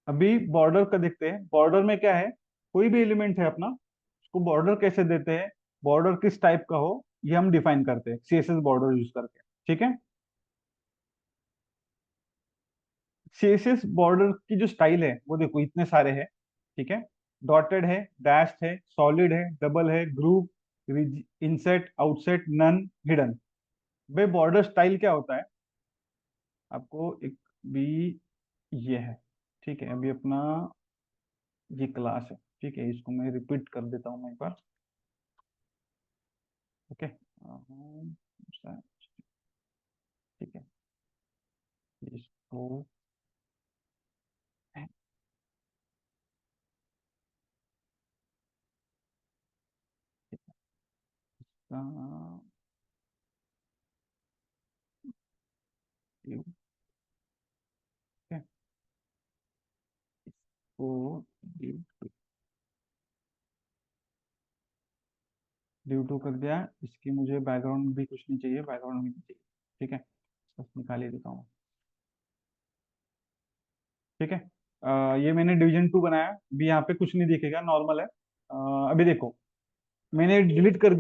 अभी बॉर्डर का देखते हैं। बॉर्डर में क्या है, कोई भी एलिमेंट है अपना, उसको बॉर्डर कैसे देते हैं, बॉर्डर किस टाइप का हो, ये हम डिफाइन करते हैं सीएसएस बॉर्डर यूज करके। ठीक है। सीएसएस बॉर्डर की जो स्टाइल है वो देखो इतने सारे हैं। ठीक है। डॉटेड है, डैश्ड है, सॉलिड है, डबल है, groove, inset, outset, none, hidden. भाई बॉर्डर स्टाइल क्या होता है, आपको एक भी ये है। ठीक है। अभी अपना ये क्लास है। ठीक है, इसको मैं रिपीट कर देता हूँ मैं एक बार। ओके। ठीक है। इसको इसको ड्यू टू कर दिया। इसकी मुझे बैकग्राउंड भी कुछ नहीं चाहिए, बैकग्राउंड भी नहीं चाहिए। ठीक है, बस निकाल ही देता हूँ। ठीक है। ये मैंने डिवीजन टू बनाया, अभी यहाँ पे कुछ नहीं दिखेगा, नॉर्मल है। अभी देखो, मैंने डिलीट कर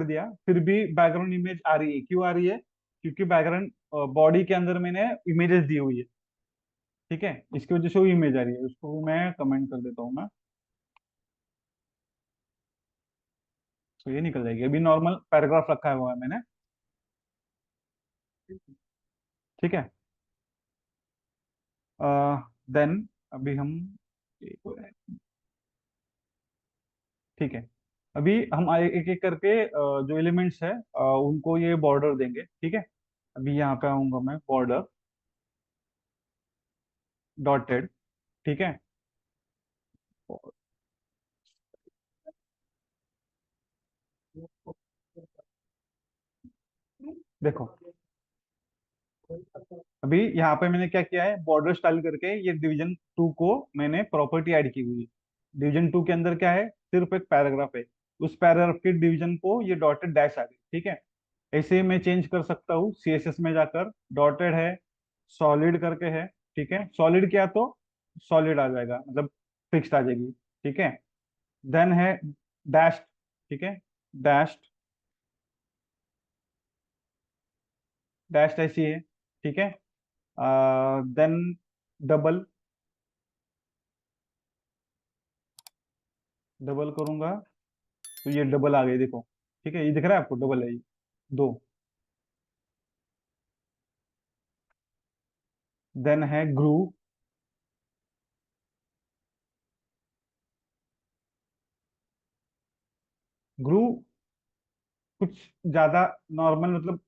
दिया, फिर भी बैकग्राउंड इमेज आ रही है। क्यों आ रही है? क्योंकि बैकग्राउंड बॉडी के अंदर मैंने इमेजेस दी हुई है। ठीक है, इसकी वजह से वो इमेज आ रही है, उसको मैं कमेंट कर देता हूँ मैं। तो ये निकल जाएगी। अभी नॉर्मल पैराग्राफ रखा हुआ है मैंने। ठीक है। देन अभी हम, ठीक है, अभी हम एक एक करके जो एलिमेंट्स है उनको ये बॉर्डर देंगे। ठीक है। अभी यहाँ पे आऊंगा मैं, बॉर्डर डॉटेड। ठीक है। देखो, अभी यहाँ पे मैंने क्या किया है, बॉर्डर स्टाइल करके ये डिवीजन टू को मैंने प्रॉपर्टी ऐड की हुई है। डिवीजन टू के अंदर क्या है, सिर्फ एक पैराग्राफ है, उस पैराग्राफ के डिवीजन को ये डॉटेड डैश आ गई। ठीक है। ऐसे ही मैं चेंज कर सकता हूँ सीएसएस में जाकर, डॉटेड है, सॉलिड करके है। ठीक है, सॉलिड किया तो सॉलिड आ जाएगा, मतलब फिक्स्ड आ जाएगी। ठीक है। देन है डैश। ठीक है, डैश, डैश ऐसी है। ठीक है। देन डबल, डबल करूंगा तो ये डबल आ गई, देखो। ठीक है, ये दिख रहा है आपको, डबल है ये, दो। देन है ग्रू। ग्रू कुछ ज्यादा नॉर्मल, मतलब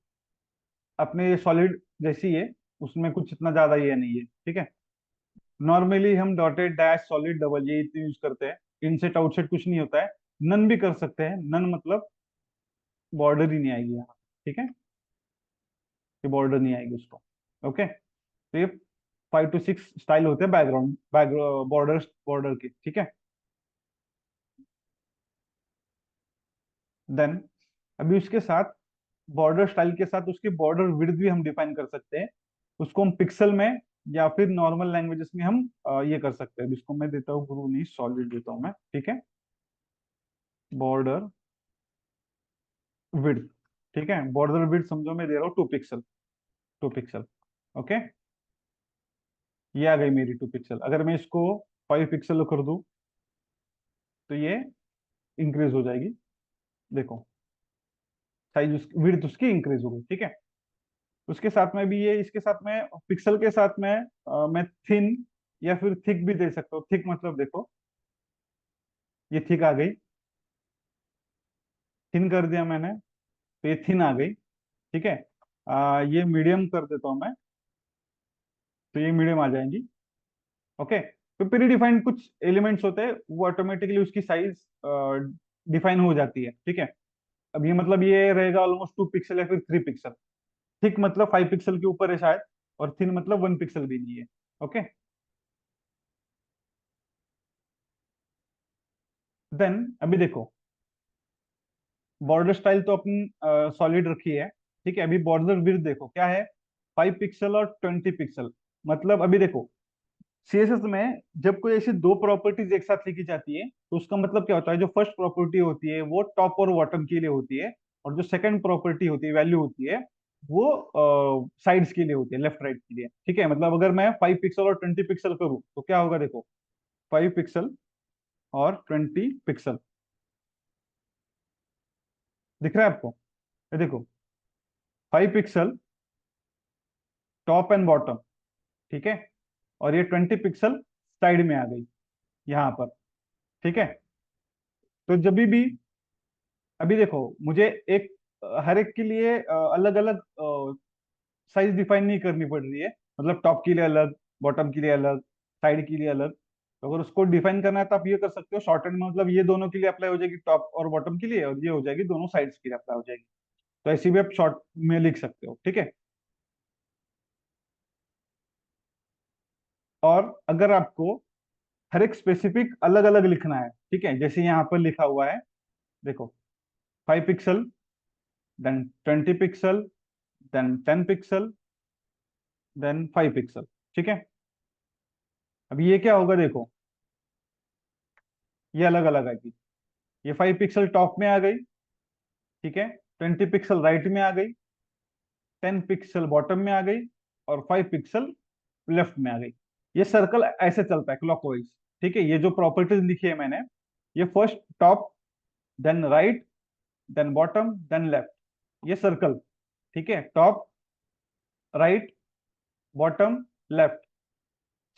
अपने सॉलिड जैसी है, उसमें कुछ इतना ज्यादा ये नहीं है। ठीक है। नॉर्मली हम डॉटेड डैश सॉलिड डबल ये इतने यूज करते हैं। इनसेट आउटसेट कुछ नहीं होता है। नन भी कर सकते हैं, नन मतलब बॉर्डर ही नहीं आएगी यहाँ। ठीक है, ये बॉर्डर नहीं आएगी उसको। ओके। तो ये 5 to 6 स्टाइल होते हैं बैकग्राउंड बॉर्डर बॉर्डर के। ठीक है। देन अभी उसके साथ, बॉर्डर स्टाइल के साथ उसकी बॉर्डर विड्थ भी हम डिफाइन कर सकते हैं। उसको हम पिक्सल में या फिर नॉर्मल लैंग्वेजेस में हम ये कर सकते हैं। इसको मैं देता हूँ गुरु नहीं, सॉलिड देता हूँ मैं। ठीक है। Border width. ठीक है, बॉर्डर विड्थ समझो मैं दे रहा हूँ 2 पिक्सल, 2 पिक्सल। ओके। ये आ गई मेरी 2 पिक्सल। अगर मैं इसको 5 पिक्सल कर दूं तो ये इंक्रीज हो जाएगी। देखो, साइज विड्थ उसकी इंक्रीज हो गई। ठीक है। उसके साथ में भी ये, इसके साथ में पिक्सल के साथ में मैं थिन या फिर थिक भी दे सकता हूँ। थिक मतलब देखो, ये थिक आ गई, थिन कर दिया मैंने तो ये थिन आ गई। ठीक है। ये मीडियम कर देता हूँ मैं, तो ये मीडियम आ जाएंगी। ओके। तो प्री डिफाइंड कुछ एलिमेंट्स होते हैं, वो ऑटोमेटिकली उसकी साइज डिफाइन हो जाती है। ठीक है। अब ये मतलब ये रहेगा ऑलमोस्ट 2 पिक्सल या फिर 3 पिक्सल। थिक मतलब 5 पिक्सल के ऊपर है शायद, और थिन मतलब 1 पिक्सल भी नहीं है। ओके। देन अभी देखो, बॉर्डर स्टाइल तो अपन सॉलिड रखी है। ठीक है, अभी बॉर्डर विड्थ देखो क्या है, 5 पिक्सल और 20 पिक्सल। मतलब अभी देखो, सीएसएस में जब कोई ऐसी दो प्रॉपर्टीज एक साथ लिखी जाती है तो उसका मतलब क्या होता है, जो फर्स्ट प्रॉपर्टी होती है वो टॉप और बॉटम के लिए होती है, और जो सेकंड प्रॉपर्टी होती है, वैल्यू होती है, वो साइड्स के लिए होती है, लेफ्ट राइट के लिए। ठीक है, मतलब अगर मैं 5 पिक्सल और 20 पिक्सल करूँ तो क्या होगा, देखो, 5 पिक्सल और 20 पिक्सल, दिख रहा है आपको? ये देखो, 5 पिक्सल टॉप एंड बॉटम, ठीक है, और ये 20 पिक्सल साइड में आ गई यहाँ पर। ठीक है, तो जब भी, अभी देखो, मुझे एक हर एक के लिए अलग अलग साइज डिफाइन नहीं करनी पड़ रही है, मतलब टॉप के लिए अलग, बॉटम के लिए अलग, साइड के लिए अलग। तो अगर उसको डिफाइन करना है तो आप ये कर सकते हो शॉर्ट हैंड में, मतलब ये दोनों के लिए अप्लाई हो जाएगी टॉप और बॉटम के लिए, और ये हो जाएगी दोनों साइड्स के लिए अप्लाई हो जाएगी। तो ऐसी भी आप शॉर्ट में लिख सकते हो। ठीक है, और अगर आपको हर एक स्पेसिफिक अलग अलग लिखना है, ठीक है, जैसे यहाँ पर लिखा हुआ है, देखो, 5 pixel, then 20 pixel, then 10 pixel, then 5 pixel. ठीक है, अब ये क्या होगा, देखो, ये अलग अलग आएगी। ये 5 पिक्सल टॉप में आ गई, ठीक है, 20 पिक्सल राइट में आ गई, 10 पिक्सल बॉटम में आ गई, और 5 पिक्सल लेफ्ट में आ गई। ये सर्कल ऐसे चलता है क्लॉकवाइज। ठीक है, ये जो प्रॉपर्टीज लिखी है मैंने, ये first top, then right, then bottom, then left, ये सर्कल। ठीक है, टॉप, राइट, बॉटम, लेफ्ट,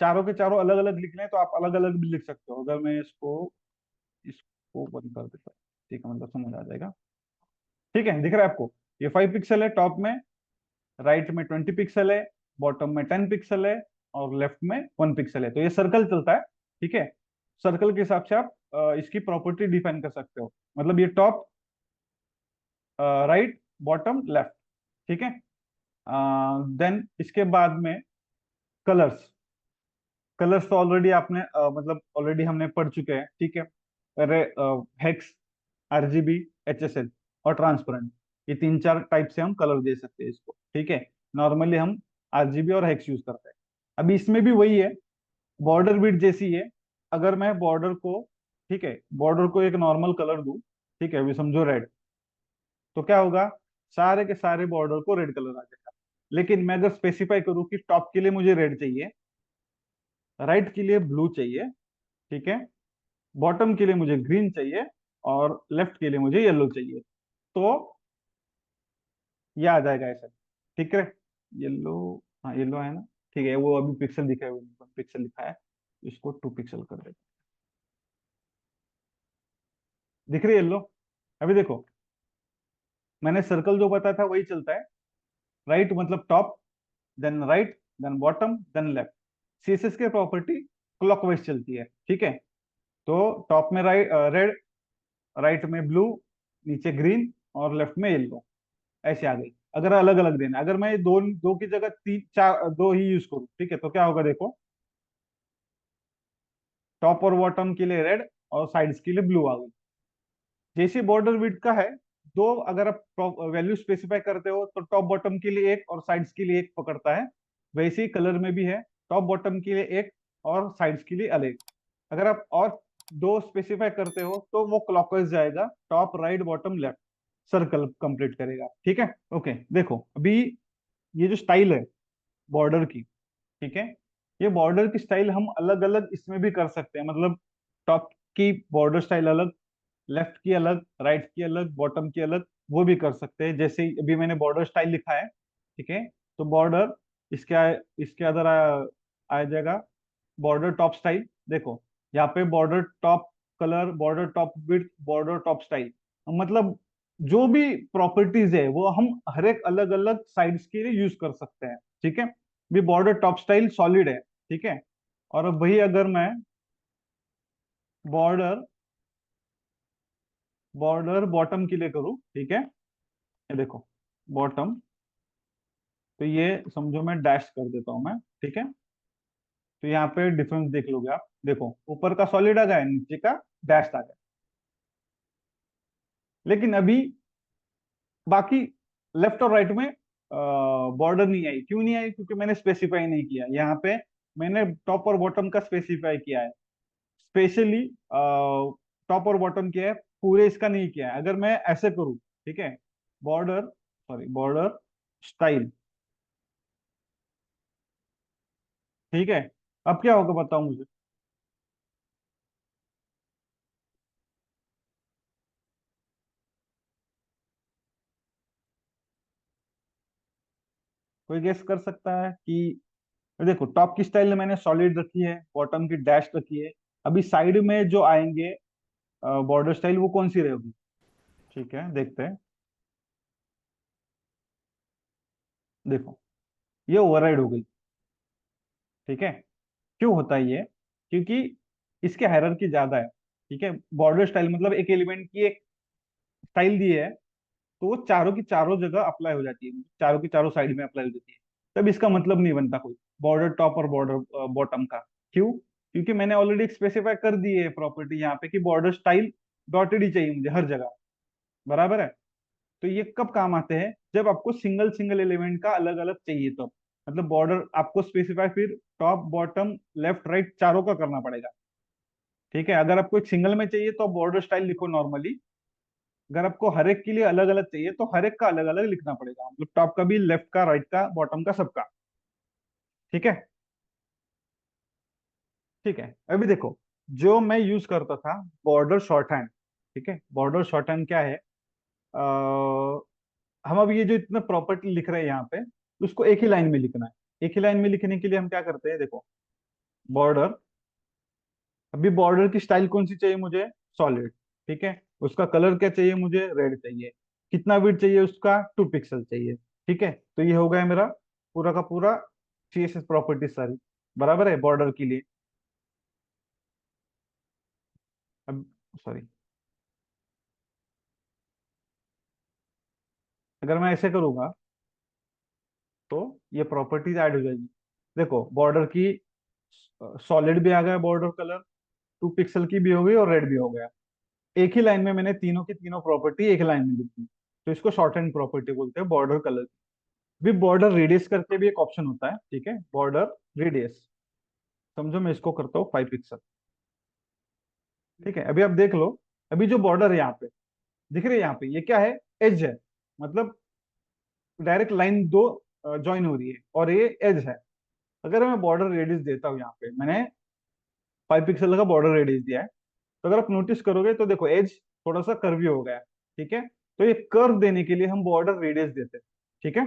चारों के चारों अलग अलग लिखने हैं तो आप अलग अलग भी लिख सकते हो। अगर मैं इसको इसको बंद कर देता हूँ, ठीक है, मतलब समझ आ जाएगा। ठीक है, दिख रहा है आपको? ये 5 पिक्सल है टॉप में, राइट में 20 पिक्सल है, बॉटम में 10 पिक्सल है, और लेफ्ट में 1 पिक्सल है। तो ये सर्कल चलता है। ठीक है, सर्कल के हिसाब से आप इसकी प्रॉपर्टी डिफाइन कर सकते हो, मतलब ये टॉप, राइट, बॉटम, लेफ्ट। ठीक है, देन इसके बाद में कलर्स। कलर्स तो ऑलरेडी आपने मतलब ऑलरेडी हमने पढ़ चुके हैं। ठीक है, अरे, हेक्स, आरजीबी, एचएसएल और ट्रांसपेरेंट, ये तीन चार टाइप से हम कलर दे सकते हैं इसको। ठीक है, नॉर्मली हम आरजीबी और हेक्स यूज करते हैं। अभी इसमें भी वही है, बॉर्डर बिट जैसी है। अगर मैं बॉर्डर को, ठीक है, बॉर्डर को एक नॉर्मल कलर दूं, ठीक है, अभी समझो रेड, तो क्या होगा, सारे के सारे बॉर्डर को रेड कलर आ जाएगा। लेकिन मैं अगर स्पेसिफाई करूं कि टॉप के लिए मुझे रेड चाहिए, राइट के लिए ब्लू चाहिए, ठीक है, बॉटम के लिए मुझे ग्रीन चाहिए, और लेफ्ट के लिए मुझे येलो चाहिए, तो ये आ जाएगा ऐसा। ठीक है, येलो, हाँ येलो है ना, ठीक है, वो अभी पिक्सल दिखा है, 1 पिक्सल लिखा है, इसको 2 पिक्सल कर देते हैं। दिख रही है येलो? अभी देखो, मैंने सर्कल जो बताया था वही चलता है। राइट मतलब top, then right, then bottom, then left. CSS की प्रॉपर्टी क्लॉकवाइज चलती है। ठीक है, तो टॉप में राइट, रेड, राइट में ब्लू, नीचे ग्रीन, और लेफ्ट में येलो, ऐसे आ गई। अगर अलग अलग देना, अगर मैं दो दो की जगह तीन चार दो ही यूज करूँ, ठीक है, तो क्या होगा, देखो, टॉप और बॉटम के लिए रेड, और साइड्स के लिए ब्लू आ गई। जैसे बॉर्डर विड्थ का है, दो अगर आप वैल्यू स्पेसिफाई करते हो तो टॉप बॉटम के लिए एक और साइड्स के लिए एक पकड़ता है। वैसे ही कलर में भी है, टॉप बॉटम के लिए एक और साइड्स के लिए अलग। अगर आप और दो स्पेसिफाई करते हो तो वो क्लॉकवाइज जाएगा, top, right, bottom, left, circle complete करेगा। ठीक है, ओके, देखो अभी ये जो स्टाइल है बॉर्डर की, ठीक है, ये बॉर्डर की स्टाइल हम अलग अलग इसमें भी कर सकते हैं, मतलब टॉप की बॉर्डर स्टाइल अलग, लेफ्ट की अलग, राइट की अलग, बॉटम की अलग, वो भी कर सकते हैं। जैसे अभी मैंने बॉर्डर स्टाइल लिखा है, ठीक है, तो बॉर्डर इसके अंदर आ जाएगा बॉर्डर टॉप स्टाइल। देखो, यहाँ पे border top colour, border top width, border top style, मतलब जो भी प्रॉपर्टीज है वो हम हर एक अलग अलग साइड्स के लिए यूज कर सकते हैं। ठीक है, भी बॉर्डर टॉप स्टाइल सॉलिड है। ठीक है, और अब वही अगर मैं बॉर्डर बॉर्डर बॉटम के लिए करूँ, ठीक है, ये देखो, बॉटम, तो ये समझो मैं डैश कर देता हूं मैं। ठीक है, तो यहाँ पे डिफरेंस देख लोगे आप, देखो ऊपर का सॉलिड आ गया, नीचे का डैश आ गया। लेकिन अभी बाकी लेफ्ट और राइट में बॉर्डर नहीं आई। क्यों नहीं आई? क्योंकि मैंने स्पेसिफाई नहीं किया यहाँ पे। मैंने टॉप और बॉटम का स्पेसिफाई किया है, स्पेशली टॉप और बॉटम किया है, पूरे इसका नहीं किया है। अगर मैं ऐसे करूँ, ठीक है, बॉर्डर, सॉरी, बॉर्डर स्टाइल, ठीक है, अब क्या होगा बताओ मुझे। कोई गेस कर सकता है कि, देखो टॉप की स्टाइल मैंने सॉलिड रखी है, बॉटम की डैश रखी है। अभी साइड में जो आएंगे बॉर्डर स्टाइल, वो कौन सी रहेगी? ठीक है, देखते हैं। देखो, ये ओवरराइड हो गई। ठीक है, क्यों होता है ये? क्योंकि इसके हायरार्की ज्यादा है। ठीक है, बॉर्डर स्टाइल मतलब एक एलिमेंट की एक स्टाइल दी है, तो वो चारों की चारों जगह अप्लाई हो जाती है, चारों की चारों साइड में अप्लाई हो जाती है। तब इसका मतलब नहीं बनता कोई बॉर्डर टॉप और बॉर्डर बॉटम का। क्यों? क्योंकि मैंने ऑलरेडी स्पेसिफाई कर दी है प्रॉपर्टी यहाँ पे कि बॉर्डर स्टाइल डॉटेड ही चाहिए मुझे हर जगह। बराबर है? तो ये कब काम आते हैं? जब आपको सिंगल सिंगल एलिमेंट का अलग अलग चाहिए, तो मतलब बॉर्डर आपको स्पेसिफाई फिर टॉप बॉटम लेफ्ट राइट चारों का करना पड़ेगा। ठीक है, अगर आपको एक सिंगल में चाहिए तो आप बॉर्डर स्टाइल लिखो नॉर्मली। अगर आपको हर एक के लिए अलग अलग चाहिए तो हर एक का अलग अलग लिखना पड़ेगा, मतलब टॉप का भी, लेफ्ट का, राइट का, बॉटम का, सबका। ठीक है। ठीक है, अभी देखो, जो मैं यूज करता था बॉर्डर शॉर्ट हैंड। ठीक है, बॉर्डर शॉर्ट हैंड क्या है? हम अब ये जो इतना प्रॉपर्टी लिख रहे हैं यहाँ पे, उसको एक ही लाइन में लिखना है। एक ही लाइन में लिखने के लिए हम क्या करते हैं, देखो, बॉर्डर, अभी बॉर्डर की स्टाइल कौन सी चाहिए मुझे? सॉलिड। ठीक है, उसका कलर क्या चाहिए मुझे? रेड चाहिए। कितना विड्थ चाहिए उसका? 2 पिक्सल चाहिए। ठीक है, तो ये हो गया मेरा पूरा का पूरा सीएसएस प्रॉपर्टी सारी। बराबर है बॉर्डर के लिए। अब, सॉरी, अगर मैं ऐसे करूंगा तो ये प्रॉपर्टीज ऐड हो जाएगी। देखो, बॉर्डर की सॉलिड भी आ गया बॉर्डर कलर, 2 पिक्सल की भी हो गई और रेड भी हो गया। एक ही लाइन में मैंने तीनों की तीनों प्रॉपर्टी एक लाइन में लिख दी, तो इसको शॉर्ट हैंड प्रॉपर्टी बोलते हैं बॉर्डर कलर। भी बॉर्डर रेडियस करके भी एक ऑप्शन होता है। ठीक है, बॉर्डर रेडियस, समझो मैं इसको करता हूँ 5 पिक्सल। ठीक है, अभी आप देख लो, अभी जो बॉर्डर है यहाँ पे, दिख रही है यहाँ पे, ये क्या है? एज है, मतलब डायरेक्ट लाइन दो ज्वाइन हो रही है और ये एज है। अगर मैं बॉर्डर रेडियस देता हूँ, यहाँ पे मैंने 5 पिक्सल का बॉर्डर रेडियस दिया है, तो अगर आप नोटिस करोगे तो देखो एज थोड़ा सा कर्वी हो गया है। ठीक है, तो ये कर्व देने के लिए हम बॉर्डर रेडियस देते हैं। ठीक है,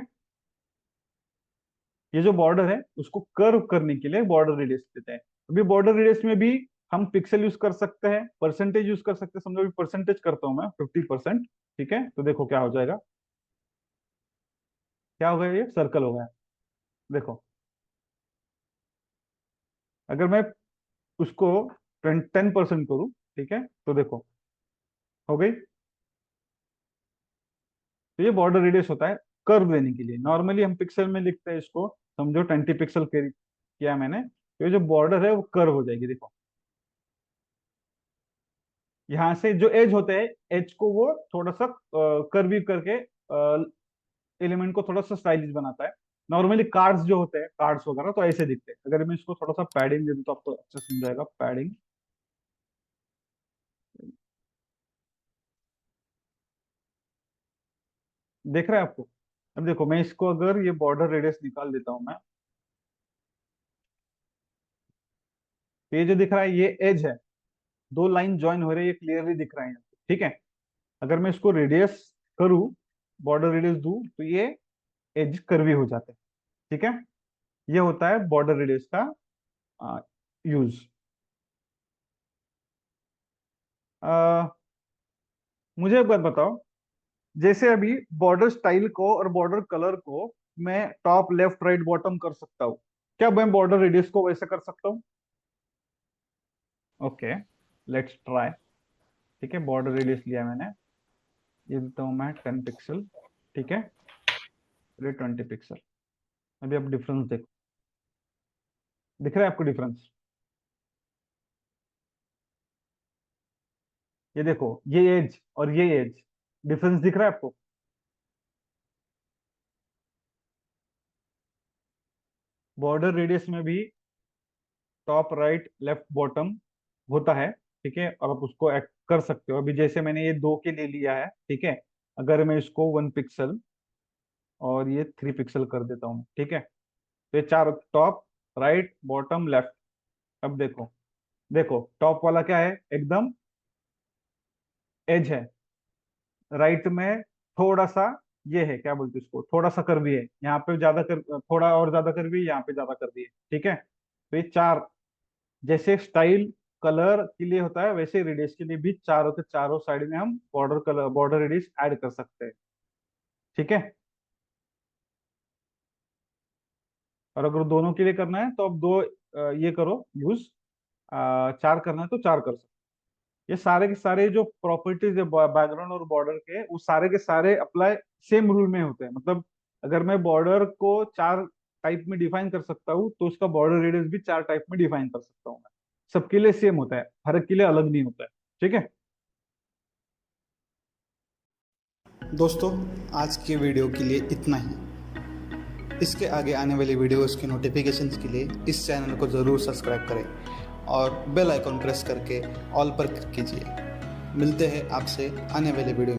ये जो बॉर्डर है उसको कर्व करने के लिए बॉर्डर रेडियस देते हैं। अभी बॉर्डर रेडियस में भी हम पिक्सल यूज कर सकते हैं, परसेंटेज यूज कर सकते हैं। समझो अभी परसेंटेज करता हूं मैं 50%। ठीक है, तो देखो क्या हो जाएगा। क्या हो गया? ये सर्कल हो गया। देखो, अगर मैं उसको 10% करूं, ठीक है, तो देखो हो गई। तो ये बॉर्डर रेडियस होता है कर्व देने के लिए। नॉर्मली हम पिक्सल में लिखते हैं इसको, समझो 20 पिक्सल किया मैंने, तो ये जो बॉर्डर है वो कर्व हो जाएगी। देखो, यहाँ से जो एज होते हैं, एज को वो थोड़ा सा कर्वी करके एलिमेंट को थोड़ा सा स्टाइलिश बनाता है। नॉर्मली कार्ड्स जो होते हैं, कार्ड्स वगैरह तो ऐसे दिखते हैं। अगर मैं इसको थोड़ा सा पैडिंग दे दूं तो आपको अच्छा समझाएगा। पैडिंग देख रहे हैं आपको? अब देखो, मैं इसको अगर ये बॉर्डर रेडियस निकाल देता हूं मैं, तो ये जो दिख रहा है ये एज है, दो लाइन ज्वाइन हो रही है, ये क्लियरली दिख रहा है यहाँ पे। ठीक है, अगर मैं इसको रेडियस करूँ, बॉर्डर रेडियस दूं, तो ये एज कर्वी हो जाते हैं। ठीक है, ये होता है बॉर्डर रेडियस का यूज। मुझे एक बात बताओ, जैसे अभी बॉर्डर स्टाइल को और बॉर्डर कलर को मैं टॉप लेफ्ट राइट बॉटम कर सकता हूँ, क्या मैं बॉर्डर रेडियस को वैसे कर सकता हूँ? Okay, let's try. ठीक है, बॉर्डर रेडियस लिया मैंने, ये देता हूँ मैं 10 पिक्सल। ठीक है, ये 20 पिक्सल। अभी आप डिफरेंस देखो, दिख रहा है आपको डिफरेंस? ये देखो, ये एज और ये एज, डिफरेंस दिख रहा है आपको? बॉर्डर रेडियस में भी टॉप राइट लेफ्ट बॉटम होता है, ठीक है। और आप उसको एक्ट कर सकते हो। अभी जैसे मैंने ये 2 के लिए लिया है, ठीक है। अगर मैं इसको 1 पिक्सल और ये 3 पिक्सल कर देता हूँ, ठीक है। तो ये चार, टॉप राइट बॉटम लेफ्ट। अब देखो, देखो टॉप वाला क्या है, एकदम एज है। राइट में थोड़ा सा ये है, क्या बोलते हैं इसको, थोड़ा सा कर्वी है। यहाँ पे ज्यादा कर, थोड़ा और ज्यादा कर्वी है, यहाँ पे ज्यादा कर्वी है, ठीक है। तो ये चार, जैसे स्टाइल कलर के लिए होता है, वैसे रेडियस के लिए भी चारों के चारों साइड में हम border colour, border radius add कर सकते हैं, ठीक है। और अगर दोनों के लिए करना है तो अब दो ये करो यूज, चार करना है तो चार कर सकते। ये सारे के सारे जो प्रॉपर्टीज है बैकग्राउंड और बॉर्डर के, वो सारे के सारे अप्लाई सेम रूल में होते हैं। मतलब अगर मैं बॉर्डर को चार टाइप में डिफाइन कर सकता हूँ, तो उसका बॉर्डर रेडियस भी चार टाइप में डिफाइन कर सकता हूँ मैं। सबके लिए सेम होता है, हर एक के लिए अलग नहीं होता है, ठीक है। दोस्तों, आज के वीडियो के लिए इतना ही। इसके आगे आने वाली वीडियोस की नोटिफिकेशंस के लिए इस चैनल को ज़रूर सब्सक्राइब करें और बेल आइकॉन प्रेस करके ऑल पर क्लिक कीजिए। मिलते हैं आपसे आने वाले वीडियो